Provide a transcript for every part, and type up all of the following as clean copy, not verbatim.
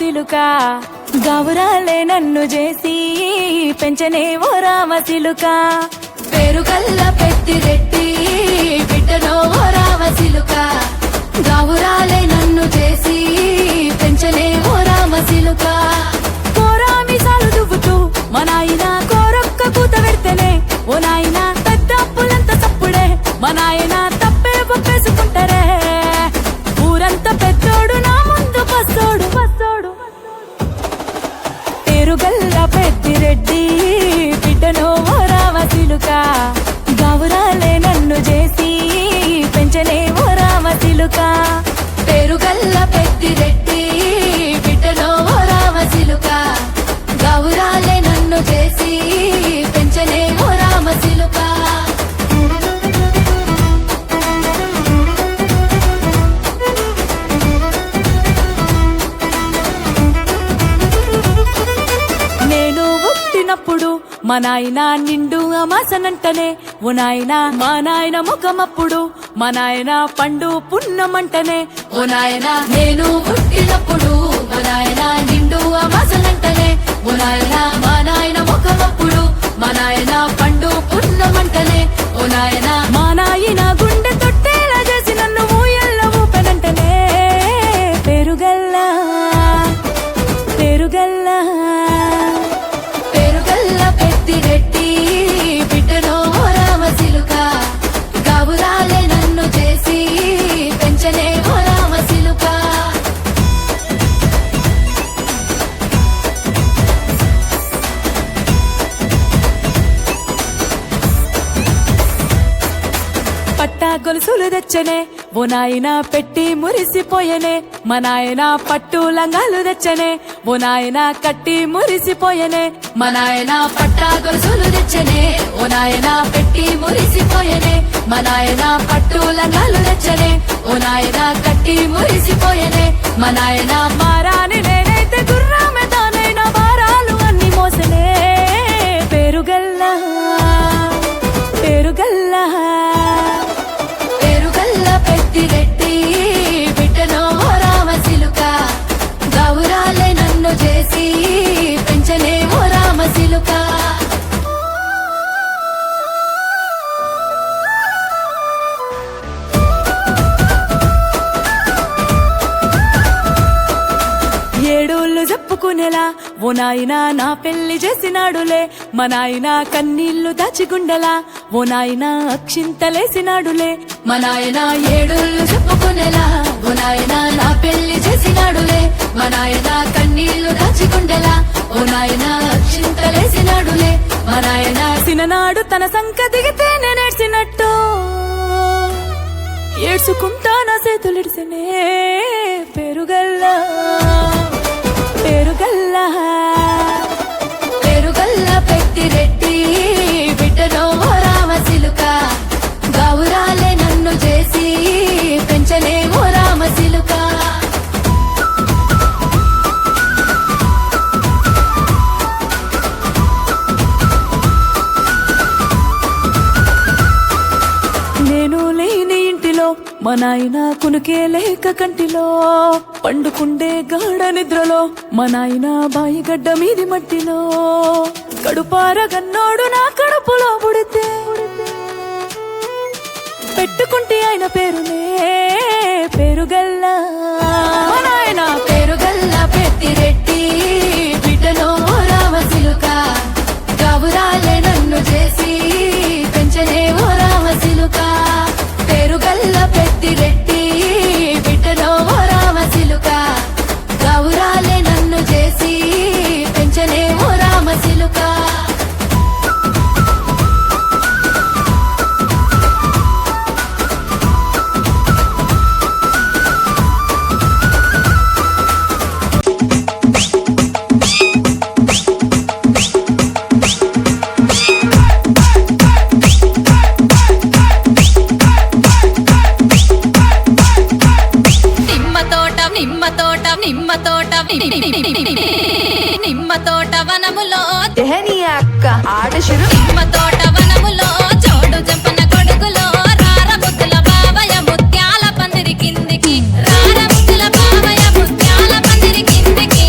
రామసిలుక గౌరాలే నన్ను చేసి పెంచనే ఓ రామసిలుక పేరుగల్ల పెద్దిరెడ్డి బిడ్డనో ఓ రామసిలుక గౌరాలే నన్ను చేసి పెంచనే ఓ రామసిలుక కోరామిసాలు దువ్వుతూ మా నాయన కోరొక్క కూత పెడితేనే ఓ నాయన పెద్ద అప్పులంత తప్పుడే మా నాయన తప్పే ఒప్పేసుకుంటారే ఊరంతా పెద్దోడు నా ముందు పస్తోడు పస్తోడు పేరుగల్ల పెద్దిరెడ్డి బిడ్డనో ఓ రామసిలుక గౌరాలే నన్ను చేసి పెంచనే ఓ రామసిలుక పేరుగల్ల పెద్దిరెడ్డి బిడ్డనో ఓ రామసిలుక గౌరాలే నన్ను చేసి పెంచనే ఓ రామసిలుక నేను పుట్టినప్పుడు మా నాయన నిండు అమాసనంటనే ఓ నాయన మా నాయన ముఖమప్పుడు మా నాయన పండు పున్నమంటనే ఓ నాయన నేను పుట్టినప్పుడు మా నాయన నిండు అమాసనంటనే ఓ నాయన మా నాయన ముఖమప్పుడు మా నాయన పండు పున్నమంటనే ఓ నాయన మా నాయన గుండె తొట్టేలా చేసి నన్ను ఊయల్ల ఊపెనంటనే పెరుగల్లా పెరుగల్లా పేరుగల్ల పెద్దిరెడ్డి బిడ్డనో ఓ రామసిలుక గౌరాలే నన్ను చేసి పెంచనే ఓ రామసిలుక పట్టా గొలుసులు తెచ్చనే ఓ నాయన పెట్టి మురిసిపోయనే మా నాయన పట్టు లంగాలు తెచ్చనే ఓ నాయన కట్టి మురిసిపోయనే మా నాయన పట్టా గొలుసులు తెచ్చనే ఓ నాయన పెట్టి మురిసిపోయనే మా నాయన పట్టు లంగాలు తెచ్చనే ఓ నాయన కట్టి మురిసిపోయనే మా నాయన మారాని నేనైతే గుర్రామె తానైనా భారాలు అన్ని మోసనే పెరుగల్లా పెరుగల్లా పేరుగల్ల పెద్దిరెడ్డి బిడ్డనో ఓ రామసిలుక గౌరాలే నన్ను చేసి పెంచనే ఓ రామసిలుక ఏడోళ్ళు చెప్పుకునేలా ఓ నాయన నా పెళ్లి చేసినాడులే మా నాయన కన్నీళ్లు దాచిగుండెలా ఓ నాయన అక్షింతలేసినాడులే మా నాయన ఏడుళ్ళు చెప్పుకునేలా ఓ నాయన నా పెళ్లి చేసినాడులే మా నాయన కన్నీళ్లు దాచికుండెలా ఓ నాయన అక్షింతలేసినాడులే మా నాయన సిననాడు తన సంక దిగితే నేనేడ్చినట్టు ఏడ్చుకుంటా నా చేతులిడిసనే పెరుగల్లా పెరుగల్లా పేరుగల్ల పెద్దిరెడ్డి బిడ్డనో ఓ రామసిలుక గౌరాలే నన్ను చేసి పెంచనే ఓ రామసిలుక నేను లేని ఇంటిలో మా నాయన కునుకే లేక కంటిలో పండుకుండే గాఢ నిద్రలో మా నాయన బాయిగడ్డ మీది మట్టిలో కడుపార గన్నోడు నా కడుపులో పుడితే పెట్టుకుంటే ఆయన పేరునే పెరుగల్లా మా నాయన పేరుగల్ల పెద్దిరెడ్డి బిడ్డనో ఓ రామసిలుక గౌరాలే నన్ను చేసి పెంచనే ఓ రామసిలుక పేరుగల్ల పెద్దిరెడ్డి బిడ్డనో ఓ రామసిలుక గౌరాలే నన్ను చేసి పెంచనే ఓ రామసిలుక నిమ్మ తోట వనములో అక్క ఆట శురు నిమ్మ తోట వనములో జోడు జంపన కొడుకులో రార ముద్దుల బావయ ముత్యాల పందిరి కిందికి రార ముద్దుల బావయ ముత్యాల పందిరి కిందికి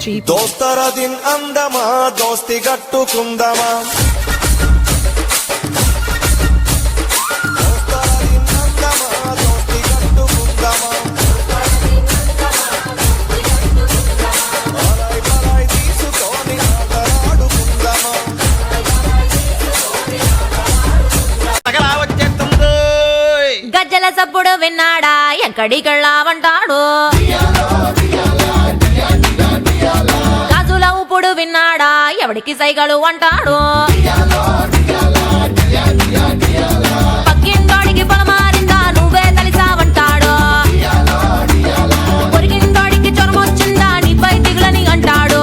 cheap. దోస్తర దిన్ అందమా దోస్తి గట్టుకుందమా దోస్తర దిన్ అందమా దోస్తి గట్టుకుందమా బలాయ్ బలాయ్ తీసుకొని ఆటలాడుకుందమా గజ్జల సప్పుడు విన్నాడా ఎక్కడికెళ్ళావంటాడు గాజుల ఉప్పుడు విన్నాడా ఎవడికి సైగలు అంటాడు పక్కింటోడికి పొలమారిందా నువ్వే కలిసావంటాడు పొరిగింటోడికి జ్వరమొచ్చిందా నీపై దిగులని అంటాడు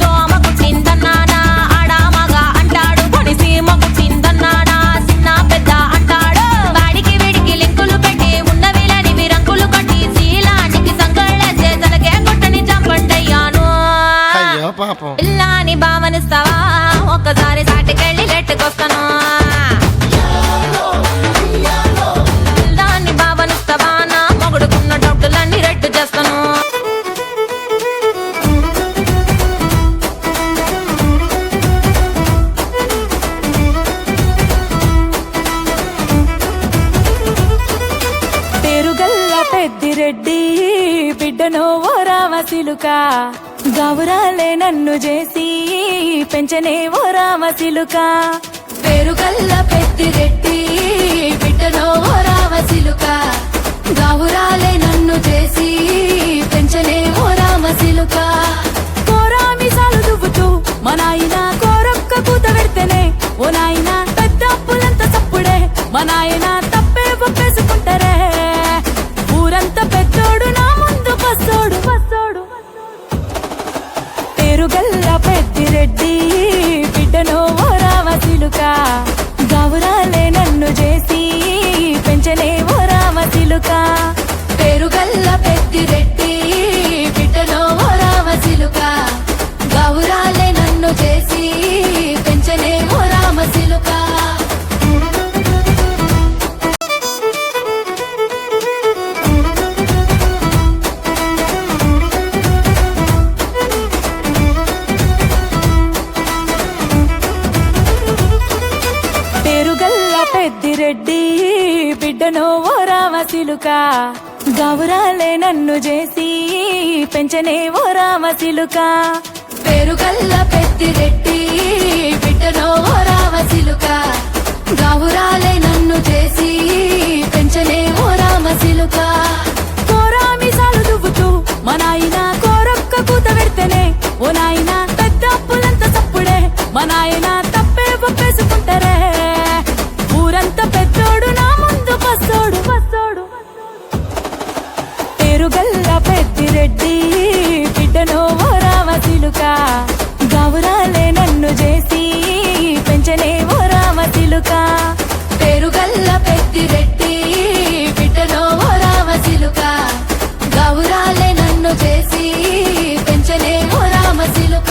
దోమ కుట్టిందన్నానా ఆడా మగ అంటాడు పొడిసీమ కుట్టిందన్నానా చిన్న పెద్ద అంటాడు వాడికి వీడికి లింకులు పెట్టి ఉన్నవి లేనివి రంగులు కొట్టి శీలానికి సంగళ్ళేసే తలకే కొట్టని చంపండయ్యాను పిల్లాని భావనిస్తావా ఒక్కసారి సాటికెళ్ళి లెట్టుకొస్తాను దాన్ని భావనిస్తావా నా మొగుడుకున్న డబ్బులన్నీ రెట్టు చేస్తాను పేరుగల్ల పెద్దిరెడ్డి బిడ్డనో ఓ రామసిలుక గౌరాలే నన్ను చేసి పెంచనే ఓ రామసిలుక పేరుగల్ల పెద్దిరెడ్డి బిడ్డనో ఓ రామసిలుక గావురాలే నన్ను చేసి పెంచనే ఓ రామసిలుక కోరామిసాలు దువ్వుతూ మా నాయన కోరొక్క కూత పెడితేనే ఓ నాయన పెద్ద అప్పులంత తప్పుడే మా నాయన తప్పే ఒప్పేసుకుంటారే ఊరంతా పెద్దోడు నా ముందు పచ్చోడు పచ్చోడు పేరుగల్ల పెద్దిరెడ్డి బిడ్డనో ఓ రామసిలుక గౌరాలే నన్ను చేసి పెంచనే ఓ రామసిలుక పేరుగల్ల పెద్దిరెడ్డి బిడ్డనో ఓ రామసిలుక గావురాలే నన్ను చేసి పెంచనే ఓ రామసిలుక పేరుగల్ల పెద్దిరెడ్డి బిడ్డనో ఓ రామసిలుక గౌరాలే నన్ను చేసి పెంచనే ఓ రామసిలుక పేరుగల్ల పెద్దిరెడ్డి బిడ్డనో ఓ రామసిలుక గావురాలే నన్ను చేసి పెంచనే ఓ రామసిలుక కోరామిసాలు దువ్వుతూ మా నాయన కోరొక్క కూత పెడితేనే ఓ నాయన పెద్ద అప్పులంత తప్పుడే మా నాయన తప్పే ఒప్పేసుకుంటారే ఊరంతా పెద్దోడు నా ముందు పచ్చోడు పచ్చోడు పేరుగల్ల పెద్దిరెడ్డి బిడ్డనో ఓ రామసిలుక గౌరాలే నన్ను చేసి పెంచనే ఓ రామసిలుక పేరుగల్ల పెద్దిరెడ్డి బిడ్డనో ఓ రామసిలుక గావురాలే నన్ను చేసి పెంచనే ఓ రామసిలుక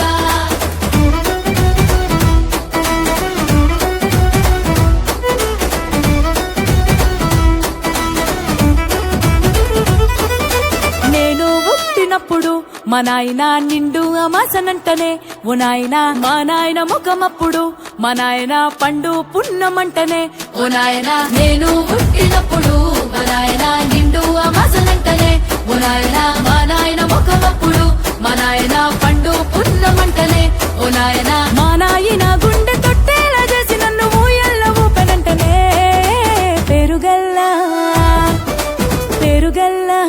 నేను పుట్టినప్పుడు మా నాయన నిండు అమాసనంటనే ఓ నాయన మా నాయన ముఖమప్పుడు మా నాయన పండు పున్నమంటనే ఓ నాయనా నేను పుట్టినప్పుడు మా నాయన నిండు అమాసనంటనే ఓ నాయనా మా నాయన ముఖమప్పుడు మా నాయన పండు పున్నమంటనే ఓ నాయనా మా నాయన గుండె తొట్టేలా చేసి నన్ను ఊయల్ల ఊపెనంటనే పేరుగల్లా పేరుగల్లా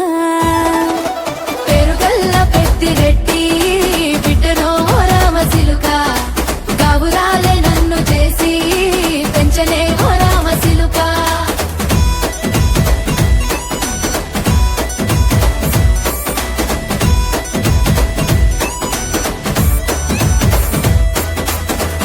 పేరుగల్ల పెద్దిరెడ్డి బిడ్డనో ఓ రామసిలుక గావురాలే నన్ను చేసి పెంచనే ఓ రామసిలుక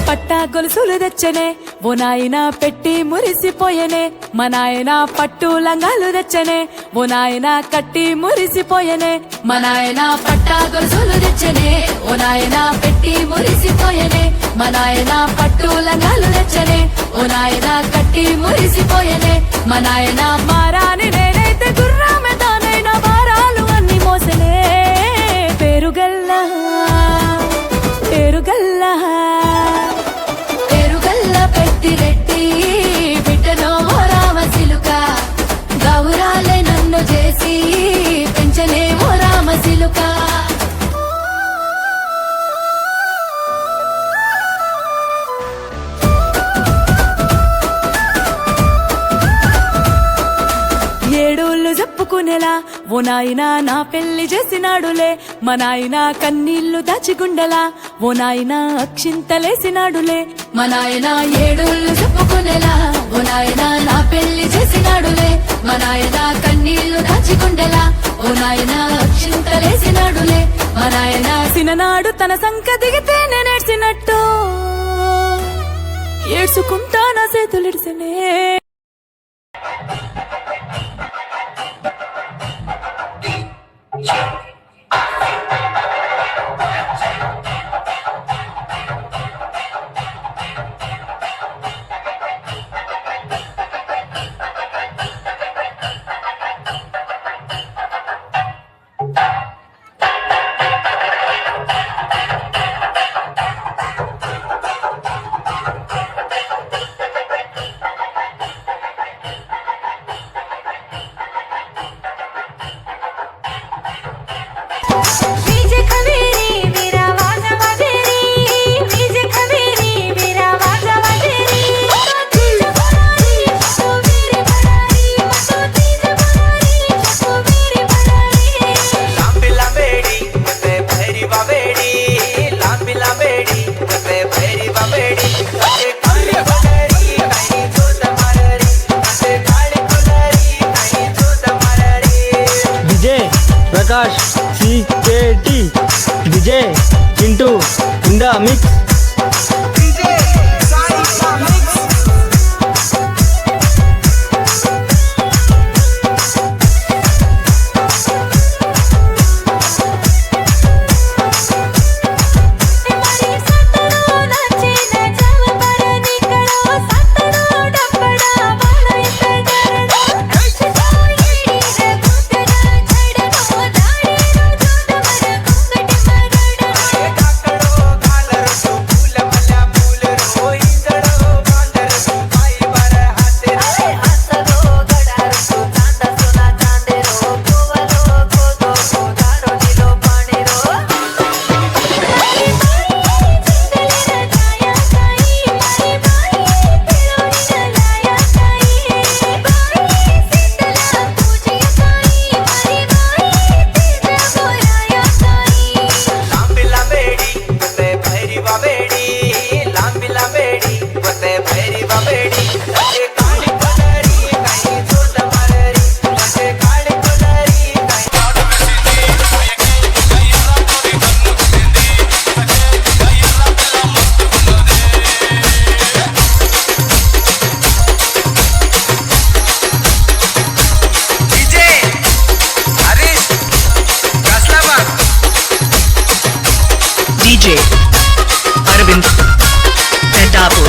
పట్టా గొలుసులు తెచ్చనే ఓ నాయన పెట్టి మురిసిపోయనే మా నాయన పట్టు లంగాలు తెచ్చనే ఓ నాయన కట్టి మురిసిపోయనే మా నాయన పట్టా గొలుసులు తెచ్చనే ఓ నాయన పెట్టి మురిసిపోయనే మా నాయన పట్టు లంగాలు తెచ్చనే ఓ నాయన కట్టి మురిసిపోయనే మా నాయన మారాని నేనైతే గుర్రామె దానైనా భారాలు అన్ని మోసనే నాయనా నా పెళ్లి చేసినాడులే మా నాయనా కన్నీళ్లు దాచిగుండెలా ఓ నాయనా అక్షింతలేసినాడులే మా నాయన ఏడుళ్ళు చెప్పుకునేలా ఓ నాయన నా పెళ్లి చేసినాడులే మా నాయన కన్నీళ్లు దాచికుండెలా ఓ నాయన అక్షింతలేసినాడులే మా నాయన సిననాడు తన సంక దిగితే నేనేడ్చినట్టు ఏడ్చుకుంటా నా చేతులిడిసినే Prakash CKT DJ Chintu in the mix. DJ Arvind Pentapur.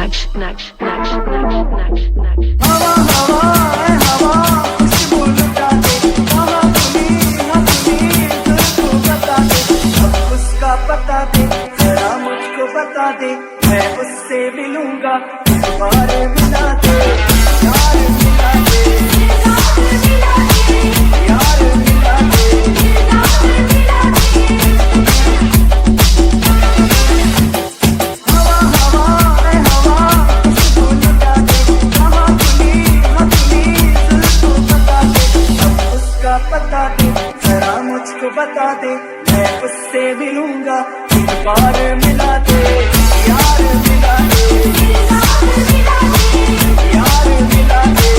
हवा हवा ऐ हवा खुशबू लुटा दे, कहाँ खुली न खुली दिल को बता दे, अब उसका पता दे, जरा मुझको बता दे, मैं उससे मिलूंगा, इस बार मिला दे, यार मिला दे, यार मिला दे। हवा हवा ऐ हवा खुशबू लुटा दे, कहाँ खुली न खुली दिल को बता दे, अब उसका पता दे, जरा मुझको बता दे, मैं उससे मिलूंगा, एक बार मिला दे, यार मिला दे, यार मिला दे।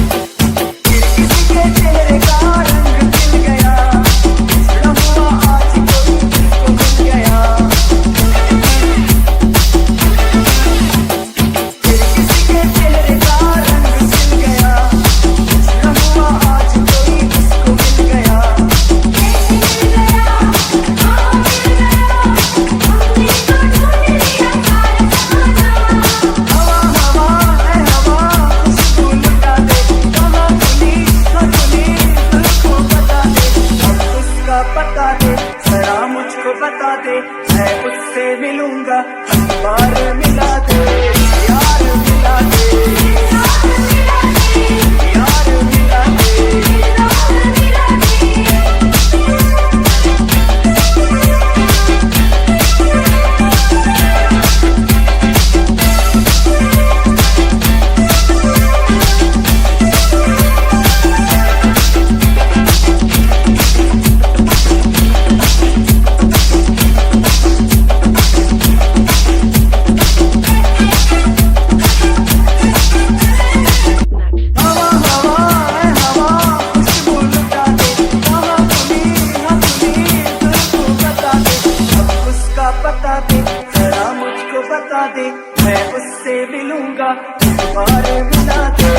किसी के चेहरे का रंग खिल गया, बिछड़ा हुआ आज कोई मुझको मिल गया, फिर किसी के चेहरे का रंग खिल गया, बिछड़ा हुआ आज कोई मुझको मिल गया। हवा हवा ऐ हवा खुशबू लुटा दे, कहाँ खुली न खुली दिल को बता दे, अब उसका पता दे, जरा मुझको बता दे, मैं उससे मिलूंगा, इस बार मिला दे, यार मिला दे, यार मिला दे। हवा हवा ऐ हवा खुशबू लुटा दे, कहाँ खुली न खुली दिल को बता दे, अब उसका पता दे, जरा मुझको बता दे, मैं उससे मिलूंगा, इस बार मिला दे,